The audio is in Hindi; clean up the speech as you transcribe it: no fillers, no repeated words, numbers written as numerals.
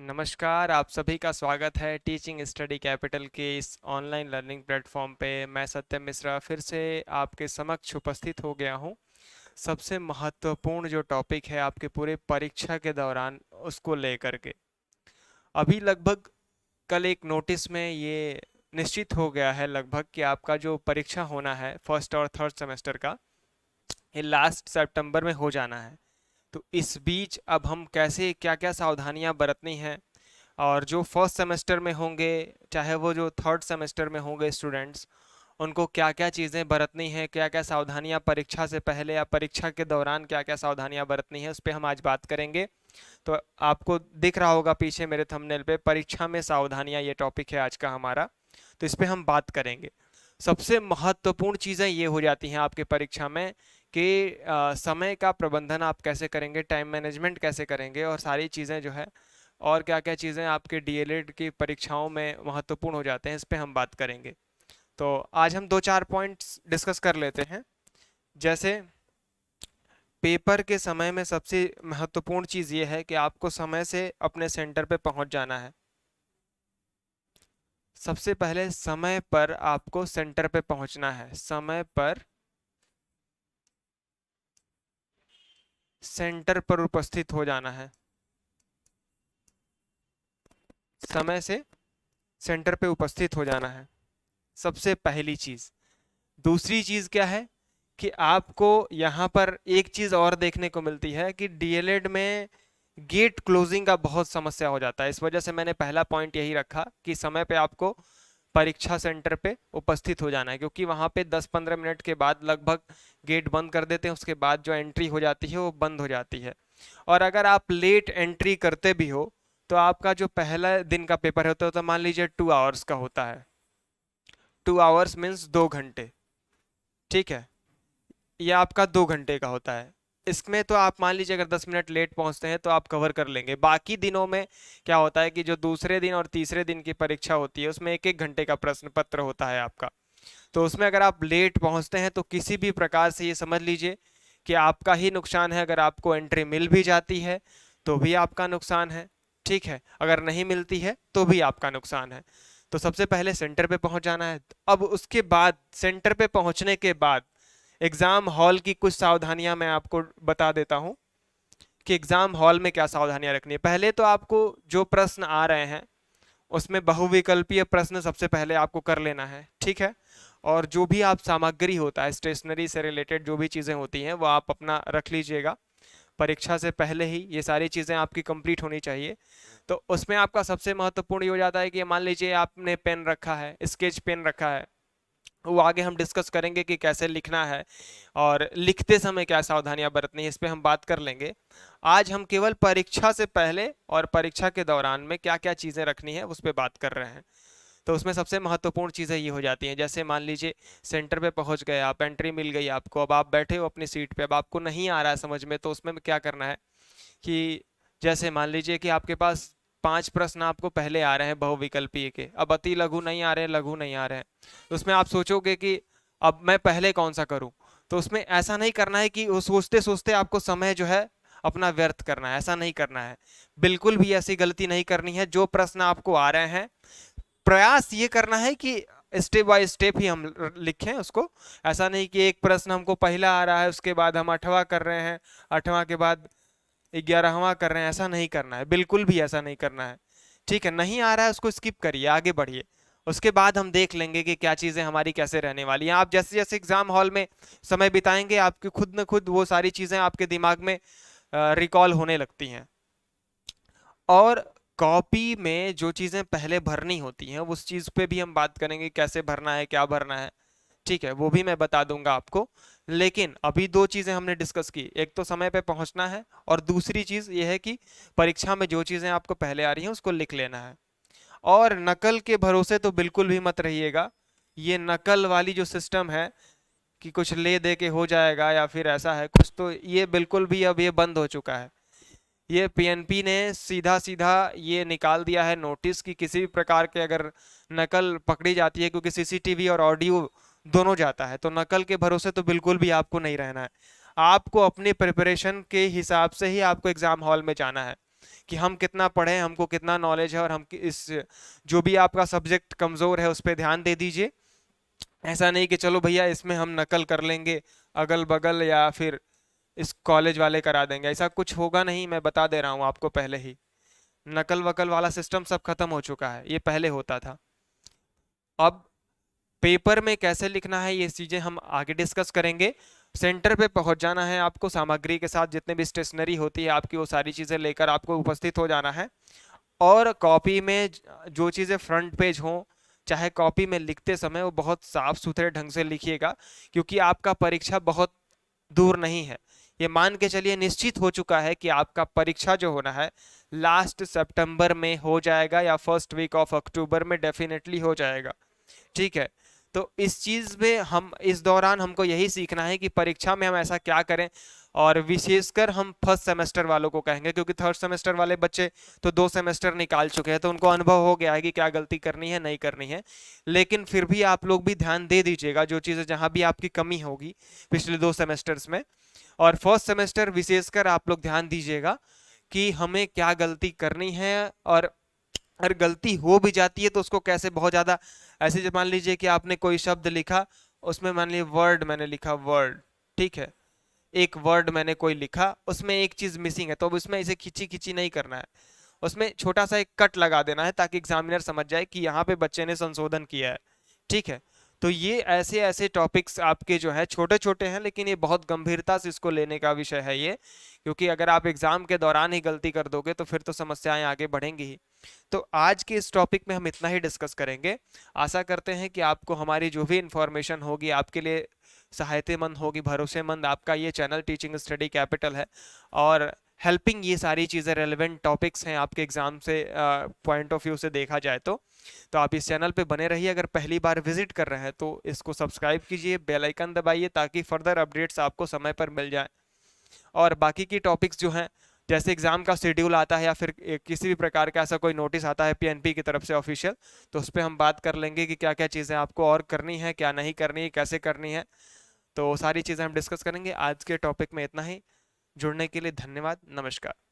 नमस्कार, आप सभी का स्वागत है टीचिंग स्टडी कैपिटल के इस ऑनलाइन लर्निंग प्लेटफॉर्म पे। मैं सत्यम मिश्रा फिर से आपके समक्ष उपस्थित हो गया हूँ। सबसे महत्वपूर्ण जो टॉपिक है आपके पूरे परीक्षा के दौरान, उसको लेकर के अभी लगभग कल एक नोटिस में ये निश्चित हो गया है लगभग कि आपका जो परीक्षा होना है फर्स्ट और थर्ड सेमेस्टर का, ये लास्ट सितंबर में हो जाना है। तो इस बीच अब हम कैसे क्या क्या सावधानियां बरतनी हैं, और जो फर्स्ट सेमेस्टर में होंगे चाहे वो जो थर्ड सेमेस्टर में होंगे स्टूडेंट्स, उनको क्या क्या चीज़ें बरतनी है, क्या क्या सावधानियां परीक्षा से पहले या परीक्षा के दौरान क्या क्या सावधानियां बरतनी है, उस पर हम आज बात करेंगे। तो आपको दिख रहा होगा पीछे मेरे थंबनेल पे परीक्षा में सावधानियां, ये टॉपिक है आज का हमारा। तो इस पे हम बात करेंगे। सबसे महत्वपूर्ण चीज़ें ये हो जाती हैं आपके परीक्षा में कि समय का प्रबंधन आप कैसे करेंगे, टाइम मैनेजमेंट कैसे करेंगे, और सारी चीज़ें जो है और क्या क्या चीज़ें आपके डीएलएड की परीक्षाओं में महत्वपूर्ण हो जाते हैं, इस पे हम बात करेंगे। तो आज हम दो चार पॉइंट्स डिस्कस कर लेते हैं। जैसे पेपर के समय में सबसे महत्वपूर्ण चीज़ ये है कि आपको समय से अपने सेंटर पे पहुंच जाना है। सबसे पहले समय पर आपको सेंटर पे पहुंचना है, समय पर सेंटर पर उपस्थित हो जाना है, समय से सेंटर पे उपस्थित हो जाना है, सबसे पहली चीज़। दूसरी चीज़ क्या है कि आपको यहाँ पर एक चीज़ और देखने को मिलती है कि डीएलएड में गेट क्लोजिंग का बहुत समस्या हो जाता है। इस वजह से मैंने पहला पॉइंट यही रखा कि समय पे आपको परीक्षा सेंटर पे उपस्थित हो जाना है, क्योंकि वहाँ पे 10-15 मिनट के बाद लगभग गेट बंद कर देते हैं, उसके बाद जो एंट्री हो जाती है वो बंद हो जाती है। और अगर आप लेट एंट्री करते भी हो तो आपका जो पहला दिन का पेपर होता है तो मान लीजिए 2 आवर्स का होता है। 2 आवर्स मीन्स 2 घंटे, ठीक है। ये आपका 2 घंटे का होता है। इसमें तो आप मान लीजिए अगर 10 मिनट लेट पहुंचते हैं तो आप कवर कर लेंगे। बाकी दिनों में क्या होता है कि जो दूसरे दिन और तीसरे दिन की परीक्षा होती है उसमें 1-1 घंटे का प्रश्न पत्र होता है आपका। तो उसमें अगर आप लेट पहुंचते हैं तो किसी भी प्रकार से ये समझ लीजिए कि आपका ही नुकसान है। अगर आपको एंट्री मिल भी जाती है तो भी आपका नुकसान है, ठीक है। अगर नहीं मिलती है तो भी आपका नुकसान है। तो सबसे पहले सेंटर पे पहुंच जाना है। अब उसके बाद सेंटर पे पहुंचने के बाद एग्जाम हॉल की कुछ सावधानियां मैं आपको बता देता हूं कि एग्जाम हॉल में क्या सावधानियां रखनी है। पहले तो आपको जो प्रश्न आ रहे हैं उसमें बहुविकल्पीय प्रश्न सबसे पहले आपको कर लेना है, ठीक है। और जो भी आप सामग्री होता है, स्टेशनरी से रिलेटेड जो भी चीज़ें होती हैं वो आप अपना रख लीजिएगा। परीक्षा से पहले ही ये सारी चीज़ें आपकी कंप्लीट होनी चाहिए। तो उसमें आपका सबसे महत्वपूर्ण ये हो जाता है कि मान लीजिए आपने पेन रखा है, स्केच पेन रखा है, वो आगे हम डिस्कस करेंगे कि कैसे लिखना है और लिखते समय क्या सावधानियां बरतनी है, इस पे हम बात कर लेंगे। आज हम केवल परीक्षा से पहले और परीक्षा के दौरान में क्या क्या चीज़ें रखनी है उस पर बात कर रहे हैं। तो उसमें सबसे महत्वपूर्ण चीज़ें ये हो जाती हैं, जैसे मान लीजिए सेंटर पे पहुंच गए आप, एंट्री मिल गई आपको, अब आप बैठे हो अपनी सीट पे, अब आपको नहीं आ रहा है समझ में, तो उसमें क्या करना है कि जैसे मान लीजिए कि आपके पास 5 प्रश्न आपको पहले आ रहे हैं बहुविकल्पीय के, अब अति लघु नहीं आ रहे हैं, लघु नहीं आ रहे हैं। तो उसमें आप सोचोगे कि अब मैं पहले कौन सा करूं। तो उसमें ऐसा नहीं करना है कि वो सोचते सोचते आपको समय जो है अपना व्यर्थ करना है, ऐसा नहीं करना है। बिल्कुल भी ऐसी गलती नहीं करनी है। जो प्रश्न आपको आ रहे हैं प्रयास ये करना है कि स्टेप बाय स्टेप ही हम लिखें उसको। ऐसा नहीं कि एक प्रश्न हमको पहला आ रहा है उसके बाद हम 8वां कर रहे हैं, 8वां के बाद 11वां कर रहे हैं, ऐसा नहीं करना है, बिल्कुल भी ऐसा नहीं करना है, ठीक है। नहीं आ रहा है उसको स्किप करिए, आगे बढ़िए। उसके बाद हम देख लेंगे कि क्या चीज़ें हमारी कैसे रहने वाली हैं। आप जैसे जैसे एग्जाम हॉल में समय बिताएंगे आपकी खुद न खुद वो सारी चीज़ें आपके दिमाग में रिकॉल होने लगती हैं। और कॉपी में जो चीज़ें पहले भरनी होती हैं उस चीज़ पे भी हम बात करेंगे, कैसे भरना है, क्या भरना है, ठीक है, वो भी मैं बता दूंगा आपको। लेकिन अभी दो चीज़ें हमने डिस्कस की, एक तो समय पे पहुंचना है और दूसरी चीज़ ये है कि परीक्षा में जो चीज़ें आपको पहले आ रही हैं उसको लिख लेना है। और नकल के भरोसे तो बिल्कुल भी मत रहिएगा। ये नकल वाली जो सिस्टम है कि कुछ ले दे के हो जाएगा या फिर ऐसा है कुछ, तो ये बिल्कुल भी अब ये बंद हो चुका है। ये पीएनपी ने सीधा सीधा ये निकाल दिया है नोटिस कि किसी भी प्रकार के अगर नकल पकड़ी जाती है, क्योंकि सीसीटीवी और ऑडियो दोनों जाता है, तो नकल के भरोसे तो बिल्कुल भी आपको नहीं रहना है। आपको अपनी प्रिपरेशन के हिसाब से ही आपको एग्जाम हॉल में जाना है। कि हम कितना पढ़े, हमको कितना नॉलेज है, और हम इस जो भी आपका सब्जेक्ट कमज़ोर है उस पर ध्यान दे दीजिए। ऐसा नहीं कि चलो भैया इसमें हम नकल कर लेंगे अगल बगल, या फिर इस कॉलेज वाले करा देंगे, ऐसा कुछ होगा नहीं, मैं बता दे रहा हूँ आपको पहले ही। नकल वकल वाला सिस्टम सब खत्म हो चुका है, ये पहले होता था। अब पेपर में कैसे लिखना है ये चीज़ें हम आगे डिस्कस करेंगे। सेंटर पे पहुंच जाना है आपको सामग्री के साथ, जितने भी स्टेशनरी होती है आपकी वो सारी चीज़ें लेकर आपको उपस्थित हो जाना है। और कॉपी में जो चीज़ें फ्रंट पेज हों, चाहे कॉपी में लिखते समय वो बहुत साफ सुथरे ढंग से लिखिएगा, क्योंकि आपका परीक्षा बहुत दूर नहीं है। ये मान के चलिए निश्चित हो चुका है कि आपका परीक्षा जो होना है लास्ट सितंबर में हो जाएगा, या फर्स्ट वीक ऑफ अक्टूबर में डेफिनेटली हो जाएगा। ठीक है, तो इस चीज़ में हम इस दौरान हमको यही सीखना है कि परीक्षा में हम ऐसा क्या करें। और विशेषकर हम फर्स्ट सेमेस्टर वालों को कहेंगे, क्योंकि थर्ड सेमेस्टर वाले बच्चे तो 2 सेमेस्टर निकाल चुके हैं, तो उनको अनुभव हो गया है कि क्या गलती करनी है नहीं करनी है। लेकिन फिर भी आप लोग भी ध्यान दे दीजिएगा जो चीज़ें जहाँ भी आपकी कमी होगी पिछले 2 सेमेस्टर्स में। और फर्स्ट सेमेस्टर विशेषकर आप लोग ध्यान दीजिएगा कि हमें क्या गलती करनी है, और अगर गलती हो भी जाती है तो उसको कैसे बहुत ज़्यादा ऐसे, जब मान लीजिए कि आपने कोई शब्द लिखा, उसमें मान लीजिए वर्ड मैंने लिखा वर्ड, ठीक है, एक वर्ड मैंने कोई लिखा, उसमें एक चीज़ मिसिंग है, तो अब उसमें इसे खिंची खिंची नहीं करना है, उसमें छोटा सा एक कट लगा देना है ताकि एग्जामिनर समझ जाए कि यहाँ पे बच्चे ने संशोधन किया है। ठीक है, तो ये ऐसे ऐसे टॉपिक्स आपके जो है छोटे छोटे हैं, लेकिन ये बहुत गंभीरता से इसको लेने का विषय है ये, क्योंकि अगर आप एग्जाम के दौरान ही गलती कर दोगे तो फिर तो समस्याएं आगे बढ़ेंगी ही। तो आज के इस टॉपिक में हम इतना ही डिस्कस करेंगे। आशा करते हैं कि आपको हमारी जो भी इंफॉर्मेशन होगी आपके लिए सहायतेमंद होगी, भरोसेमंद। आपका ये चैनल टीचिंग स्टडी कैपिटल है, और हेल्पिंग ये सारी चीज़ें रेलेवेंट टॉपिक्स हैं आपके एग्जाम से पॉइंट ऑफ व्यू से देखा जाए तो आप इस चैनल पे बने रहिए। अगर पहली बार विजिट कर रहे हैं तो इसको सब्सक्राइब कीजिए, बेल आइकन दबाइए ताकि फर्दर अपडेट्स आपको समय पर मिल जाए। और बाकी की टॉपिक्स जो हैं, जैसे एग्जाम का शेड्यूल आता है या फिर किसी भी प्रकार का ऐसा कोई नोटिस आता है पीएनपी की तरफ से ऑफिशियल, तो उस पर हम बात कर लेंगे कि क्या क्या चीज़ें आपको और करनी है, क्या नहीं करनी है, कैसे करनी है। तो सारी चीज़ें हम डिस्कस करेंगे। आज के टॉपिक में इतना ही। जुड़ने के लिए धन्यवाद। नमस्कार।